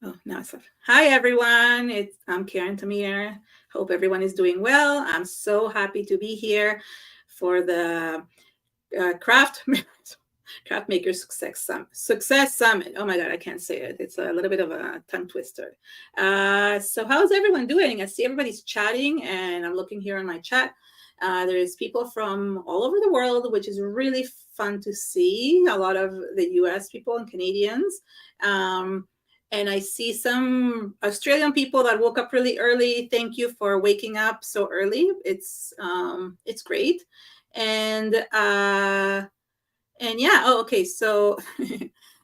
Oh, now it's off. Hi, everyone. I'm Keren Tamir. Hope everyone is doing well. I'm so happy to be here for the craft craft maker success summit. Oh my god, I can't say it. It's a little bit of a tongue twister. So how's everyone doing? I see everybody's chatting, and I'm looking here on my chat. There's people from all over the world, which is really fun to see. A lot of the US people and Canadians. And I see some Australian people that woke up really early. Thank you for waking up so early. It's great. And yeah, oh, okay. So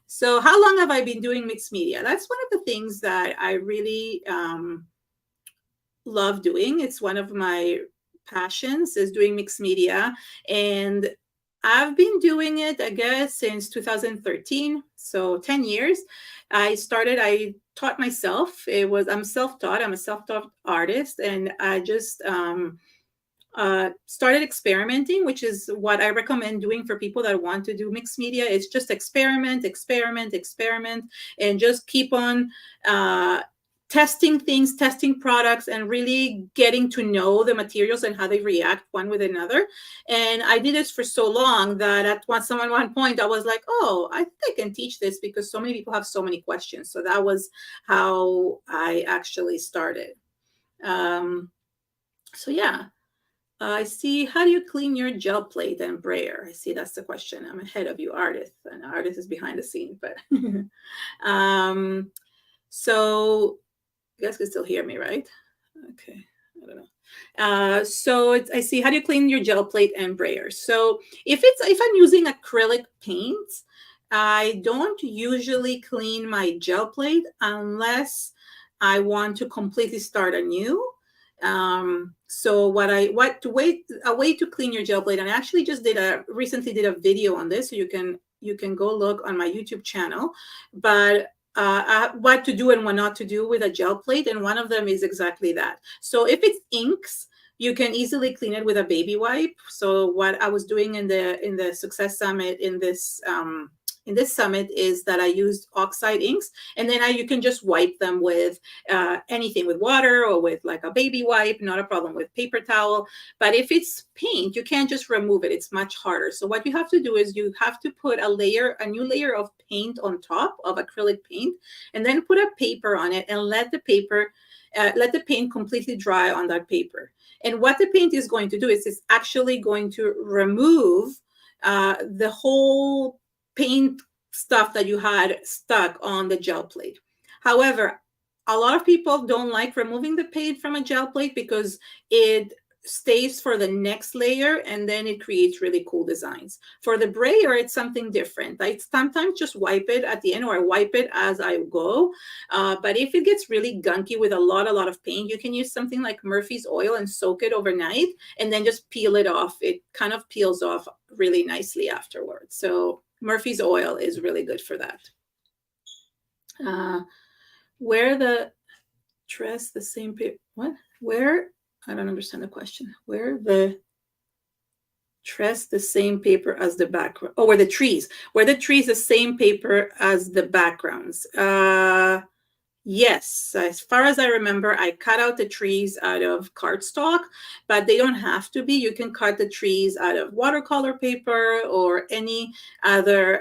so how long have I been doing mixed media? That's one of the things that I really love doing. It's one of my passions is doing mixed media, and I've been doing it, I guess, since 2013, so 10 years. I taught myself. I'm self-taught. I'm a self-taught artist, and I just started experimenting, which is what I recommend doing for people that want to do mixed media. It's just experiment, experiment, experiment, and just keep on testing things, testing products, and really getting to know the materials and how they react one with another. And I did this for so long that at one point I was like, oh, I think I can teach this because so many people have so many questions. So that was how I actually started. So yeah. I see. How do you clean your gel plate and brayer? I see that's the question. I'm ahead of you, artist, and artist is behind the scenes. But so you guys can still hear me, right? Okay, I don't know. I see. How do you clean your gel plate and brayer? So if I'm using acrylic paints, I don't usually clean my gel plate unless I want to completely start anew. So a way to clean your gel plate, and I actually just recently did a video on this, so you can go look on my YouTube channel. But what to do and what not to do with a gel plate, and one of them is exactly that. So if it's inks, you can easily clean it with a baby wipe. So what I was doing in the Success Summit in this summit is that I used oxide inks, and then you can just wipe them with anything, with water or with like a baby wipe, not a problem, with paper towel. But if it's paint, you can't just remove it. It's much harder. So what you have to do is you have to put a new layer of paint on top of acrylic paint, and then put a paper on it and let the paint completely dry on that paper. And what the paint is going to do is it's actually going to remove the whole paint stuff that you had stuck on the gel plate. However, a lot of people don't like removing the paint from a gel plate because it stays for the next layer, and then it creates really cool designs. For the brayer, it's something different. I sometimes just wipe it at the end, or I wipe it as I go. But if it gets really gunky with a lot of paint, you can use something like Murphy's oil and soak it overnight, and then just peel it off. It kind of peels off really nicely afterwards. So Murphy's oil is really good for that. Where the dress the same paper? What? Where? I don't understand the question. Where the dress the same paper as the background? Oh, where the trees? Where the trees the same paper as the backgrounds? Yes, as far as I remember, I cut out the trees out of cardstock, but they don't have to be. You can cut the trees out of watercolor paper or any other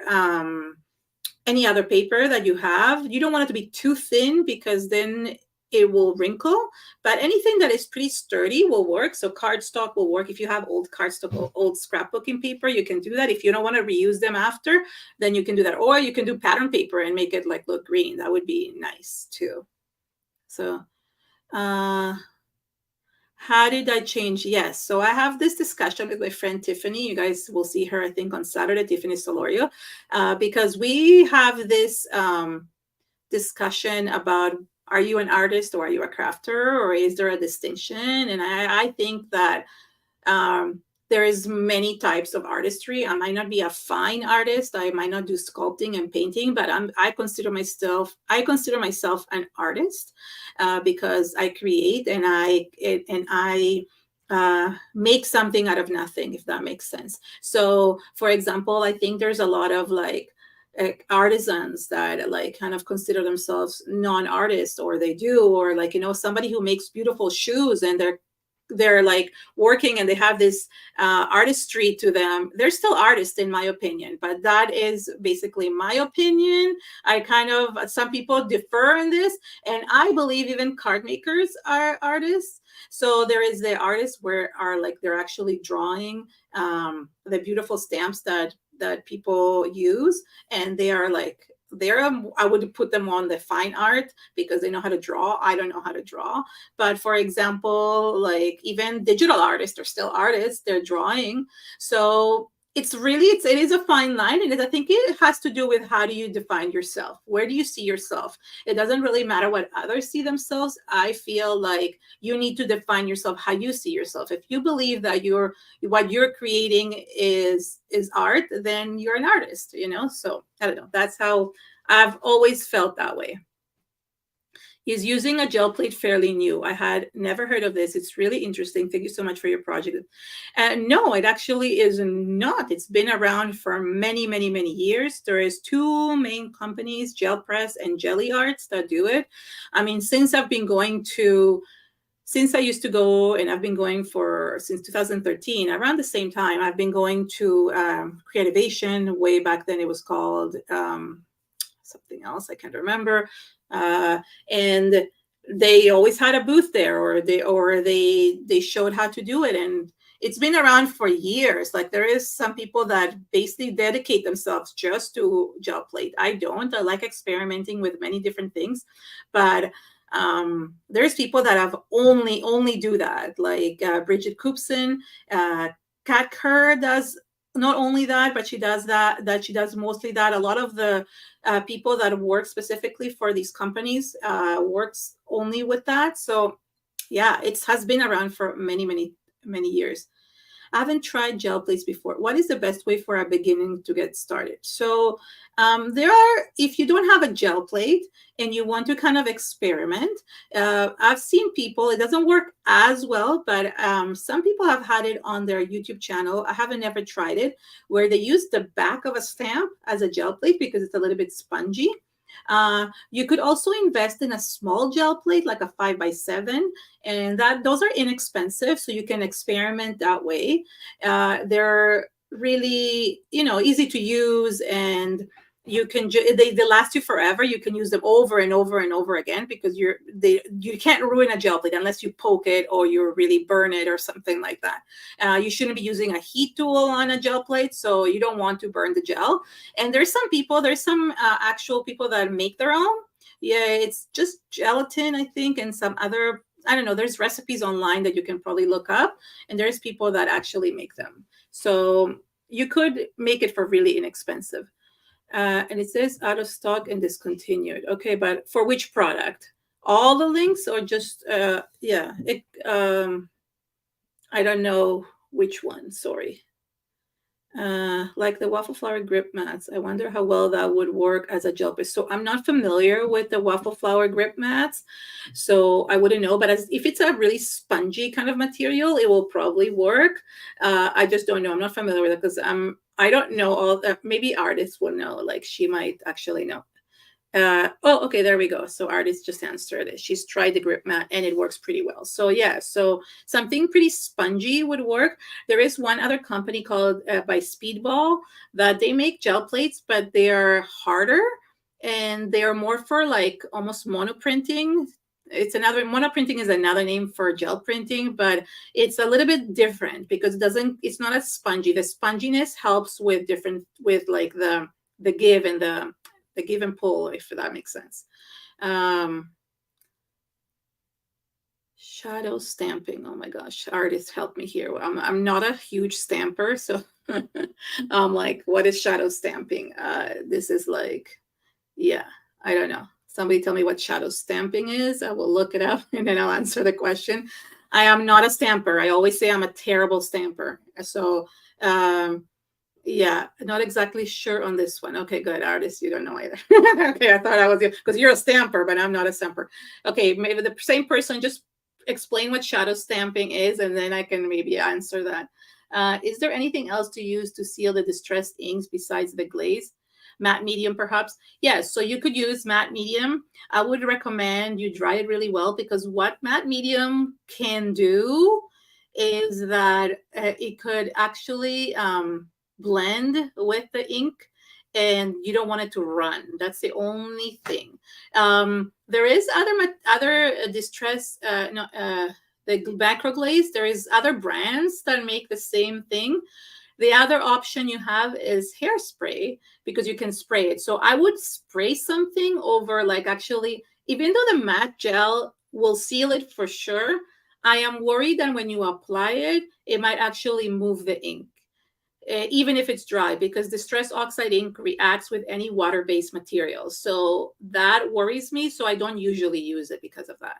paper that you have. You don't want it to be too thin because then it will wrinkle, but anything that is pretty sturdy will work. So cardstock will work. If you have old cardstock, old scrapbooking paper, you can do that. If you don't want to reuse them after, then you can do that. Or you can do pattern paper and make it like look green. That would be nice too. So how did I change? Yes. So I have this discussion with my friend Tiffany. You guys will see her, I think, on Saturday, Tiffany Solorio, because we have this discussion about, are you an artist or are you a crafter, or is there a distinction? And I think that there is many types of artistry. I might not be a fine artist. I might not do sculpting and painting, but I consider myself an artist because I create and I make something out of nothing, if that makes sense. So, for example, I think there's a lot of like artisans that like kind of consider themselves non-artists, or they do, or like, somebody who makes beautiful shoes and they're like working and they have this artistry to them. They're still artists in my opinion, but that is basically my opinion. I kind of, some people differ in this, and I believe even card makers are artists. So there is the artists where are like they're actually drawing the beautiful stamps that people use, and they are like I would put them on the fine art because they know how to draw. I don't know how to draw. But for example, like even digital artists are still artists, they're drawing. So it's really, it is a fine line. And I think it has to do with how do you define yourself? Where do you see yourself? It doesn't really matter what others see themselves. I feel like you need to define yourself how you see yourself. If you believe that what you're creating is art, then you're an artist, So I don't know. That's how I've always felt that way. He's using a gel plate fairly new. I had never heard of this. It's really interesting. Thank you so much for your project. No, it actually is not. It's been around for many, many, many years. There is two main companies, Gel Press and Jelly Arts, that do it. I mean, since I used to go, and I've been going since 2013, around the same time, I've been going to Creativation. Way back then, it was called something else. I can't remember. And they always had a booth there, or they showed how to do it. And it's been around for years. Like there is some people that basically dedicate themselves just to gel plate. I don't. I like experimenting with many different things, but there's people that have only do that, like Bridget Coopson. Kat Kerr does not only that, but she does mostly that. A lot of the people that work specifically for these companies works only with that. So yeah, it has been around for many, many, many years. I haven't tried gel plates before. What is the best way for a beginning to get started? So if you don't have a gel plate and you want to kind of experiment, I've seen people, it doesn't work as well, but some people have had it on their YouTube channel. I haven't ever tried it, where they use the back of a stamp as a gel plate because it's a little bit spongy. You could also invest in a small gel plate, like a 5x7, and those are inexpensive, so you can experiment that way. They're really, easy to use, and you can they last you forever. You can use them over and over and over again because you can't ruin a gel plate unless you poke it or you really burn it or something like that. You shouldn't be using a heat tool on a gel plate, so you don't want to burn the gel. And there's some actual people that make their own. Yeah, it's just gelatin, I think, and some other, I don't know, there's recipes online that you can probably look up, and there's people that actually make them. So you could make it for really inexpensive. And it says out of stock and discontinued. Okay, but for which product? All the links, or just yeah? I don't know which one. Sorry. Like the waffle flower grip mats. I wonder how well that would work as a gel paste. So I'm not familiar with the waffle flower grip mats, so I wouldn't know. But if it's a really spongy kind of material, it will probably work. I just don't know. I'm not familiar with it because I don't know all. Maybe artists will know. Like she might actually know. Okay, there we go. So artist just answered it. She's tried the grip mat and it works pretty well. So yeah, so something pretty spongy would work. There is one other company called by Speedball that they make gel plates, but they are harder and they are more for like almost monoprinting. Monoprinting is another name for gel printing, but it's a little bit different because it's not as spongy. The sponginess helps with like the give and the give and pull, if that makes sense. Shadow stamping. Oh my gosh, artists help me here. I'm not a huge stamper, so I'm like, what is shadow stamping? This is like, yeah, I don't know. Somebody tell me what shadow stamping is. I will look it up and then I'll answer the question. I am not a stamper. I always say I'm a terrible stamper. So yeah, not exactly sure on this one. Okay, good. Artist, you don't know either. Okay, I thought I was because you're a stamper, but I'm not a stamper. Okay, maybe the same person, just explain what shadow stamping is, and then I can maybe answer that. Is there anything else to use to seal the distressed inks besides the glaze? matte medium perhaps. Yes, so you could use matte medium. I would recommend you dry it really well, because what matte medium can do is that it could actually blend with the ink, and you don't want it to run. That's the only thing. There is other distress no the macro glaze. There is other brands that make the same thing. The other option you have is hairspray, because you can spray it. So I would spray something over, like, actually, even though the matte gel will seal it for sure, I am worried that when you apply it, it might actually move the ink, even if it's dry, because distress oxide ink reacts with any water-based material. So that worries me. So I don't usually use it because of that.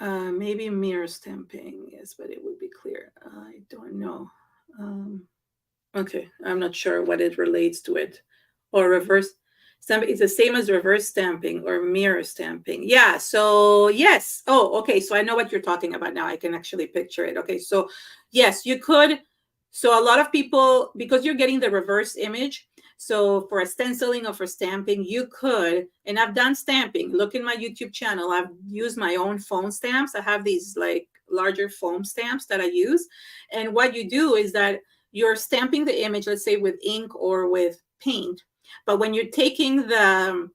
Maybe mirror stamping, yes, but it would be clear. I don't know. Okay, I'm not sure what it relates to it. Or reverse stamping. It's the same as reverse stamping or mirror stamping. Yeah, so yes. Oh, okay, so I know what you're talking about now. I can actually picture it. Okay, so yes, you could. So a lot of people, because you're getting the reverse image, so for a stenciling or for stamping, you could, and I've done stamping. Look in my YouTube channel. I've used my own foam stamps. I have these like larger foam stamps that I use. And what you do is that you're stamping the image, let's say with ink or with paint. But when you're taking the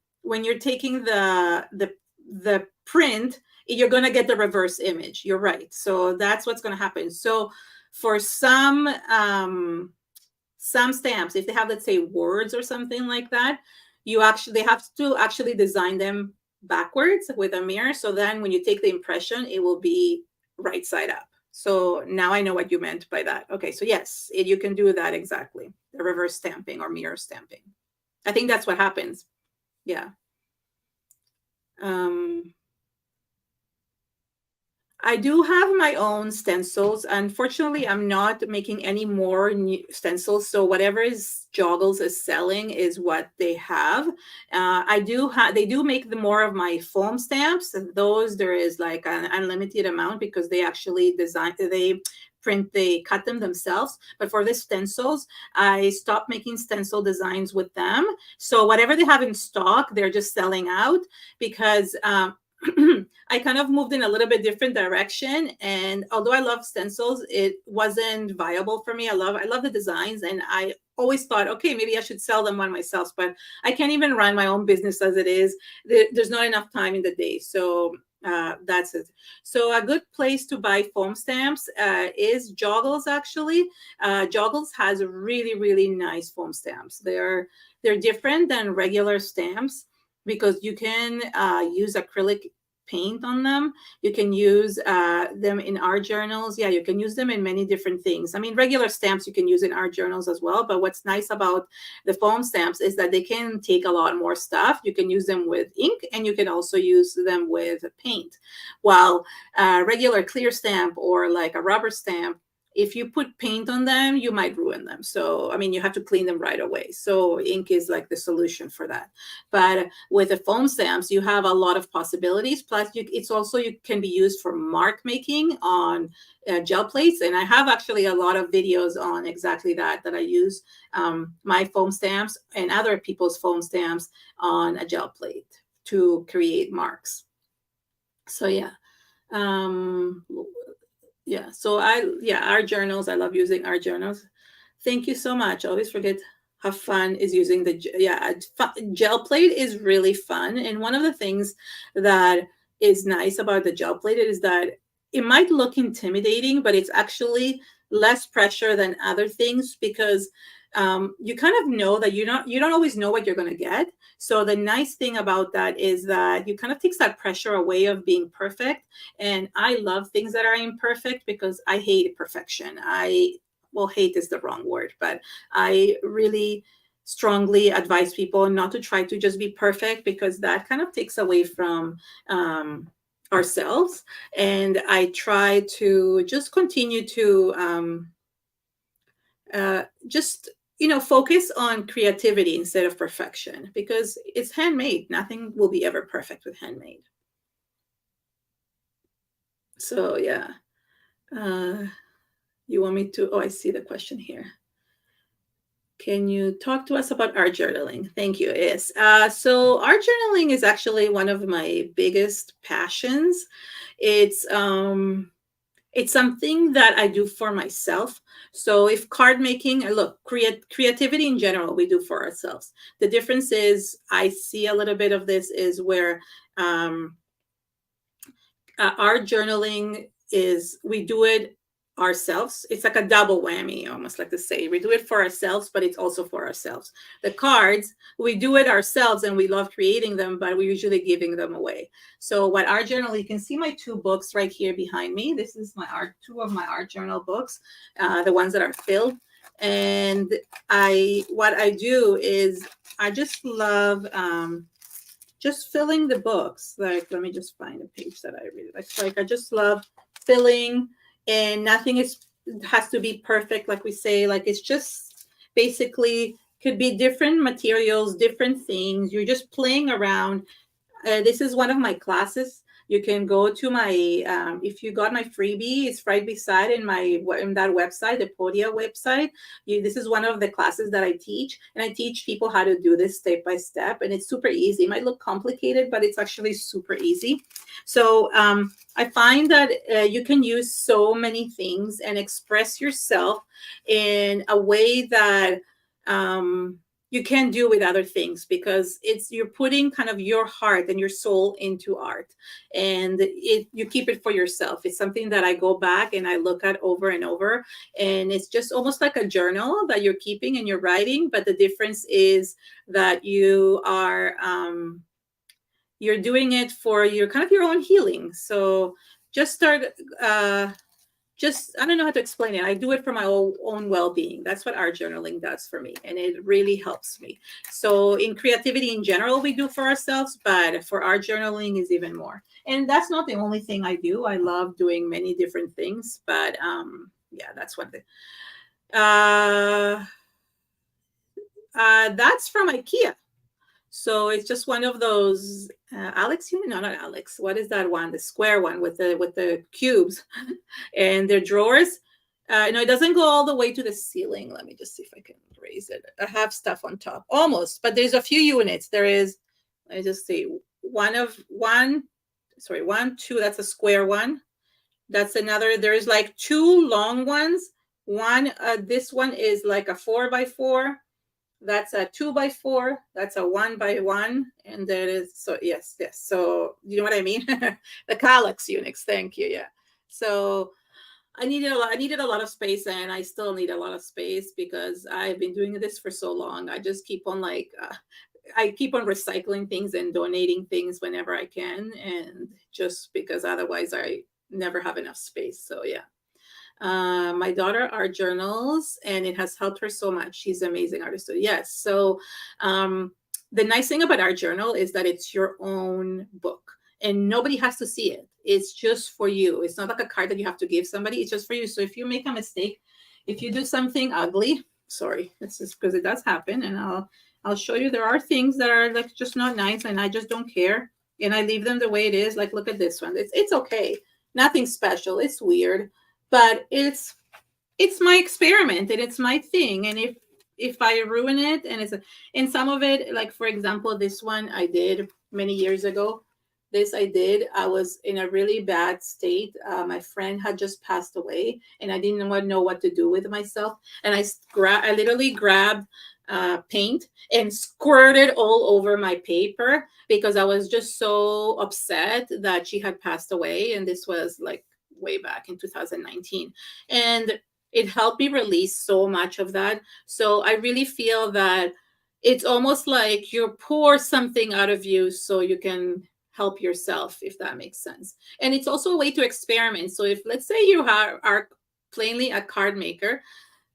print, you're going to get the reverse image. You're right. So that's what's going to happen. So for some stamps, if they have, let's say, words or something like that, they have to actually design them backwards with a mirror. So then when you take the impression, it will be right side up. So now I know what you meant by that. Okay, so yes, you can do that exactly. The reverse stamping or mirror stamping. I think that's what happens. Yeah. I do have my own stencils. Unfortunately, I'm not making any more new stencils. So whatever is Joggles is selling is what they have. They do make the more of my foam stamps. And those, there is like an unlimited amount, because they actually they cut them themselves. But for the stencils, I stopped making stencil designs with them. So whatever they have in stock, they're just selling out, because I kind of moved in a little bit different direction. And although I love stencils, it wasn't viable for me. I love the designs, and I always thought, okay, maybe I should sell them one myself, but I can't even run my own business as it is. There's not enough time in the day. So that's it. So a good place to buy foam stamps is Joggles, actually. Joggles has really, really nice foam stamps. They're different than regular stamps, because you can use acrylic paint on them. You can use them in art journals. Yeah, you can use them in many different things. I mean, regular stamps you can use in art journals as well. But what's nice about the foam stamps is that they can take a lot more stuff. You can use them with ink, and you can also use them with paint. While a regular clear stamp or like a rubber stamp, if you put paint on them, you might ruin them. So, I mean, you have to clean them right away. So ink is like the solution for that. But with the foam stamps, you have a lot of possibilities. Plus, you can be used for mark making on gel plates. And I have actually a lot of videos on exactly that I use my foam stamps and other people's foam stamps on a gel plate to create marks. So yeah. Yeah, so art journals, I love using art journals. Thank you so much. I always forget how fun is using gel plate is really fun. And one of the things that is nice about the gel plate is that it might look intimidating, but it's actually less pressure than other things, because you kind of know that you don't always know what you're going to get. So the nice thing about that is that you kind of takes that pressure away of being perfect. And I love things that are imperfect, because I hate perfection. Hate is the wrong word, but I really strongly advise people not to try to just be perfect, because that kind of takes away from ourselves. And I try to just continue to just focus on creativity instead of perfection, because it's handmade. Nothing will be ever perfect with handmade. So yeah. You want me to? Oh, I see the question here. Can you talk to us about art journaling? Thank you. Yes. So art journaling is actually one of my biggest passions. It's um, it's something that I do for myself. So if card making, look, creativity in general, we do for ourselves. The difference is I see a little bit of this is where um, our journaling is we do it ourselves. It's like a double whammy, almost like to say we do it for ourselves, but it's also for ourselves. The cards, we do it ourselves and we love creating them, but we're usually giving them away. So what art journal, you can see my two books right here behind me. This is my art, two of my art journal books, the ones that are filled. And what I do is I just love just filling the books. Like, let me just find a page that I really like. Like, I just love filling, and nothing is has to be perfect. Like we say, like it's just basically could be different materials, different things. You're just playing around. This is one of my classes. You can go to my if you got my freebie, it's right beside in that website, the Podia website. This is one of the classes that I teach, and I teach people how to do this step by step, and it's super easy. It might look complicated, but it's actually super easy. So I find that you can use so many things and express yourself in a way that you can do with other things, because it's you're putting kind of your heart and your soul into art, and you keep it for yourself. It's something that I go back and I look at over and over, and it's just almost like a journal that you're keeping and you're writing, but the difference is that you're doing it for your kind of your own healing. So just start just I don't know how to explain it. I do it for my own well-being. That's what art journaling does for me, and it really helps me. So in creativity in general, we do for ourselves, but for art journaling is even more. And that's not the only thing I do. I love doing many different things, but yeah, that's one thing. Uh, that's from IKEA. So it's just one of those Alex, no, not Alex. What is that one? The square one with the cubes and their drawers. No, it doesn't go all the way to the ceiling. Let me just see if I can raise it. I have stuff on top, almost, but there's a few units. There is. Let me just see. One, two. That's a square one. That's another. There's like two long ones. One, this one is like a 4x4. That's a 2x4. That's a 1x1. And there is, so yes. So you know what I mean? The Kallax Unix. Thank you. Yeah. So I needed a lot of space, and I still need a lot of space because I've been doing this for so long. I just keep on I keep on recycling things and donating things whenever I can, and just because otherwise I never have enough space. So yeah. My daughter art journals, and it has helped her so much. She's an amazing artist. So yes. So the nice thing about art journal is that it's your own book, and nobody has to see it. It's just for you. It's not like a card that you have to give somebody. It's just for you. So if you make a mistake, if you do something ugly, sorry, it's just because it does happen, and I'll show you there are things that are like just not nice, and I just don't care, and I leave them the way it is. Like, look at this one. It's okay. Nothing special. It's weird, but it's my experiment and it's my thing. And if I ruin it, and and some of it, like for example, this one I did many years ago. This I did. I was in a really bad state. My friend had just passed away, and I didn't know what to do with myself. And I literally grabbed paint and squirted all over my paper because I was just so upset that she had passed away. And this was like way back in 2019. And it helped me release so much of that. So I really feel that it's almost like you pour something out of you so you can help yourself, if that makes sense. And it's also a way to experiment. So if, let's say, you are plainly a card maker,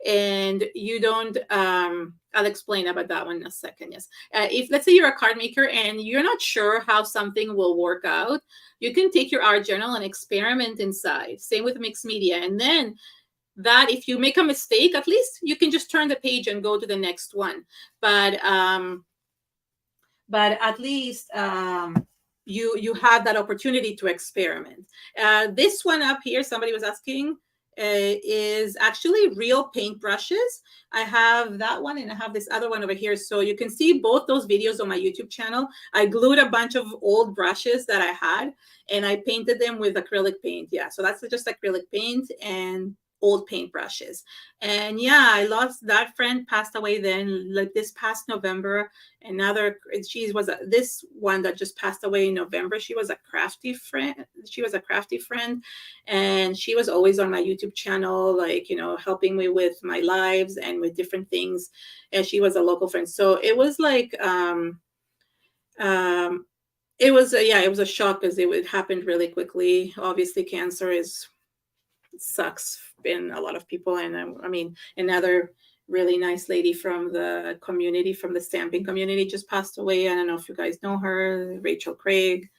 and you don't I'll explain about that one in a second. Yes. If, let's say, you're a card maker and you're not sure how something will work out, you can take your art journal and experiment inside. Same with mixed media. And then that, if you make a mistake, at least you can just turn the page and go to the next one. But at least you have that opportunity to experiment. This one up here, somebody was asking, is actually real paint brushes. I have that one and I have this other one over here. So you can see both those videos on my YouTube channel. I glued a bunch of old brushes that I had and I painted them with acrylic paint. Yeah, so that's just acrylic paint and old paint brushes. And yeah, I lost that friend, passed away then, like this past November. Another, she was this one that just passed away in November. She was a crafty friend. She was a crafty friend, and she was always on my YouTube channel, like, helping me with my lives and with different things. And she was a local friend, so it was like um it was yeah, it was a shock because it happened really quickly. Obviously, cancer is sucks in a lot of people. And I mean, another really nice lady from the community, from the stamping community, just passed away. I don't know if you guys know her, Rachel Greg.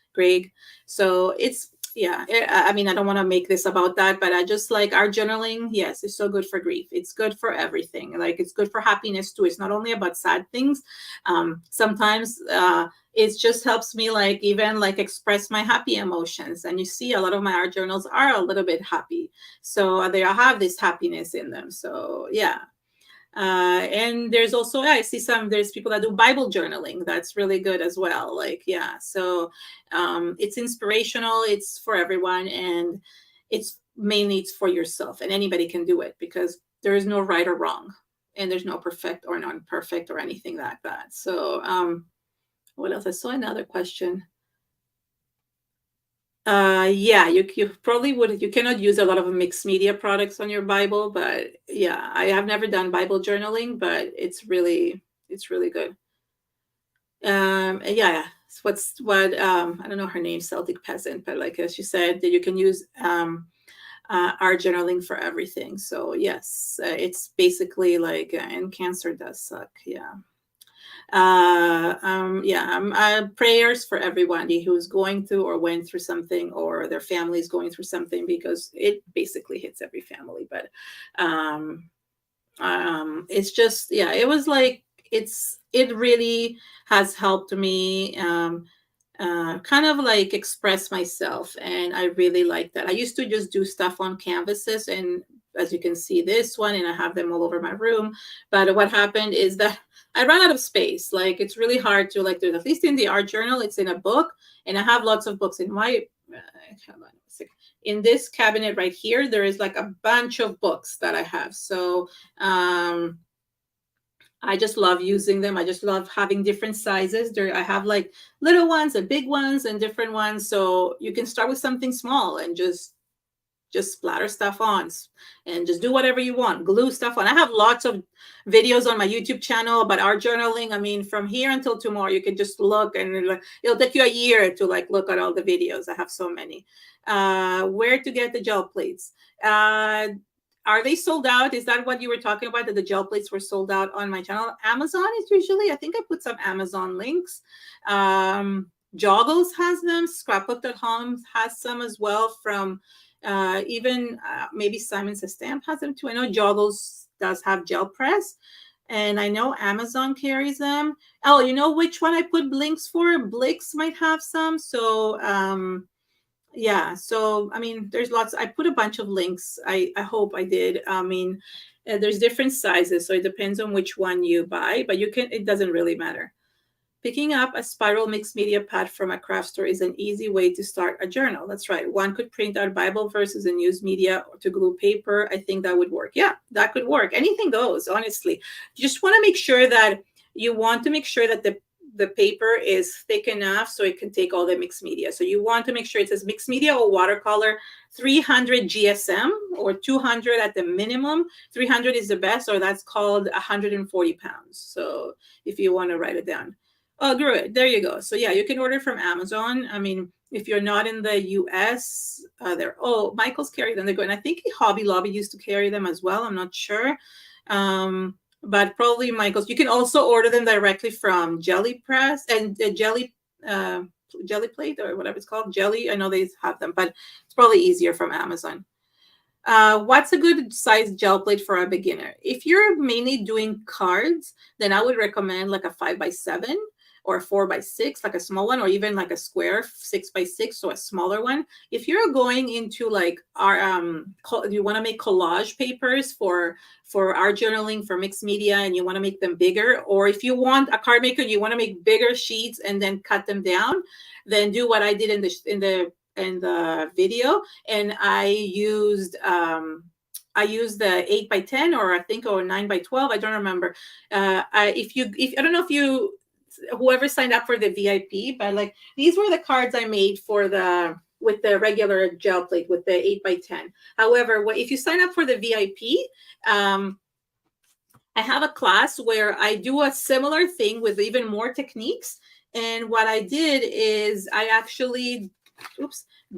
So it's, yeah, I mean, I don't want to make this about that, but I just like our journaling. Yes, it's so good for grief. It's good for everything. Like, it's good for happiness too. It's not only about sad things. Sometimes it just helps me, like, even like express my happy emotions. And you see, a lot of my art journals are a little bit happy, so they have this happiness in them. So yeah. And there's also, I see there's people that do Bible journaling. That's really good as well. Like, yeah. So it's inspirational. It's for everyone. And it's mainly it's for yourself, and anybody can do it because there is no right or wrong, and there's no perfect or non-perfect or anything like that. So what else? I saw another question. Yeah, you probably would. You cannot use a lot of mixed media products on your Bible, but yeah, I have never done Bible journaling, but it's really good. Yeah, what I don't know her name, Celtic Peasant, but like as she said, that you can use art journaling for everything. So yes, it's basically like, and cancer does suck. Yeah. Yeah, prayers for everybody who's going through or went through something, or their families going through something, because it basically hits every family. But um, it's just, yeah, it was like, it really has helped me kind of like express myself, and I really like that. I used to just do stuff on canvases, and as you can see, this one, and I have them all over my room. But what happened is that I ran out of space. Like, it's really hard to like do it. At least in the art journal, it's in a book, and I have lots of books in my hold on a second. In this cabinet right here, there is like a bunch of books that I have. So I just love using them. I just love having different sizes. I have like little ones and big ones and different ones. So you can start with something small and just splatter stuff on, and just do whatever you want, glue stuff on. I have lots of videos on my YouTube channel about art journaling. I mean, from here until tomorrow, you can just look, and it'll take you a year to like look at all the videos. I have so many. Where to get the gel plates? Are they sold out? Is that what you were talking about, that the gel plates were sold out on my channel? Amazon is usually, I think I put some Amazon links. Joggles has them. Scrapbook.com has some as well. From even maybe Simon Says Stamp has them too. I know Joggles does have gel press, and I know Amazon carries them. Oh, you know which one I put links for? Blix might have some. So yeah, so I mean, there's lots. I put a bunch of links. I hope I did. I mean, there's different sizes, so it depends on which one you buy, but it doesn't really matter. Picking up a spiral mixed media pad from a craft store is an easy way to start a journal. That's right. One could print out Bible verses and use media to glue paper. I think that would work. Yeah, that could work. Anything goes, honestly. You just want to make sure that the paper is thick enough so it can take all the mixed media. So you want to make sure it says mixed media or watercolor, 300 GSM or 200 at the minimum. 300 is the best, or that's called 140 pounds. So if you want to write it down. Oh, good. There you go. So yeah, you can order from Amazon. I mean, if you're not in the US, Michael's carry them. They're good. And I think Hobby Lobby used to carry them as well. I'm not sure. But probably Michael's. You can also order them directly from Jelly Press and Jelly Plate, or whatever it's called. Jelly. I know they have them, but it's probably easier from Amazon. What's a good size gel plate for a beginner? If you're mainly doing cards, then I would recommend like a 5x7. or 4x6, like a small one, or even like a square 6x6, so a smaller one. If you're going into like you want to make collage papers for art journaling, for mixed media, and you want to make them bigger, or if you want a card maker, you want to make bigger sheets and then cut them down, then do what I did in the video. And I used the 8x10, or I think, or 9x12. I don't remember. If I don't know if you, whoever signed up for the VIP, but like these were the cards I made with the regular gel plate with the 8x10. However, if you sign up for the VIP, I have a class where I do a similar thing with even more techniques. And what I did is I actually,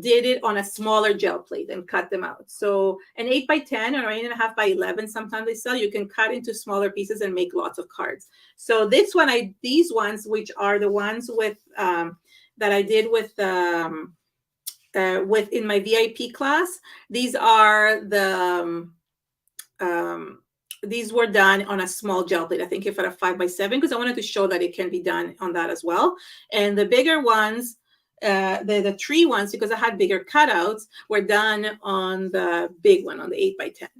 did it on a smaller gel plate and cut them out. So an 8x10 or 8.5x11, sometimes they sell, you can cut into smaller pieces and make lots of cards. So these ones, which are the ones with that I did with in my VIP class, these are these were done on a small gel plate. I think if at a 5x7, because I wanted to show that it can be done on that as well. And the bigger ones, the tree ones, because I had bigger cutouts, were done on the big one, on the 8x10.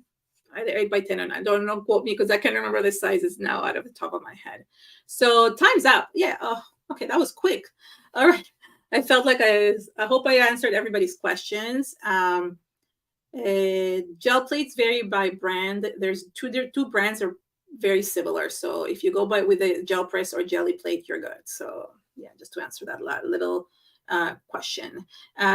Either 8x10 or 9. Don't quote me, because I can't remember the sizes now out of the top of my head. So time's up. Yeah. Oh, okay. That was quick. All right. I felt like I hope I answered everybody's questions. Gel plates vary by brand. There's two brands are very similar. So if you go with a gel press or jelly plate, you're good. So yeah, just to answer that little question.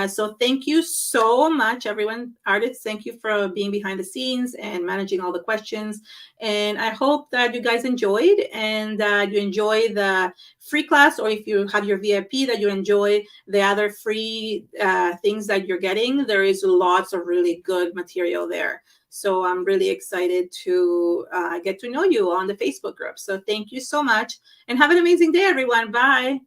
So thank you so much, everyone. Artists, thank you for being behind the scenes and managing all the questions. And I hope that you guys enjoyed, and you enjoy the free class, or if you have your VIP, that you enjoy the other free things that you're getting. There is lots of really good material there. So I'm really excited to get to know you on the Facebook group. So thank you so much, and have an amazing day, everyone. Bye.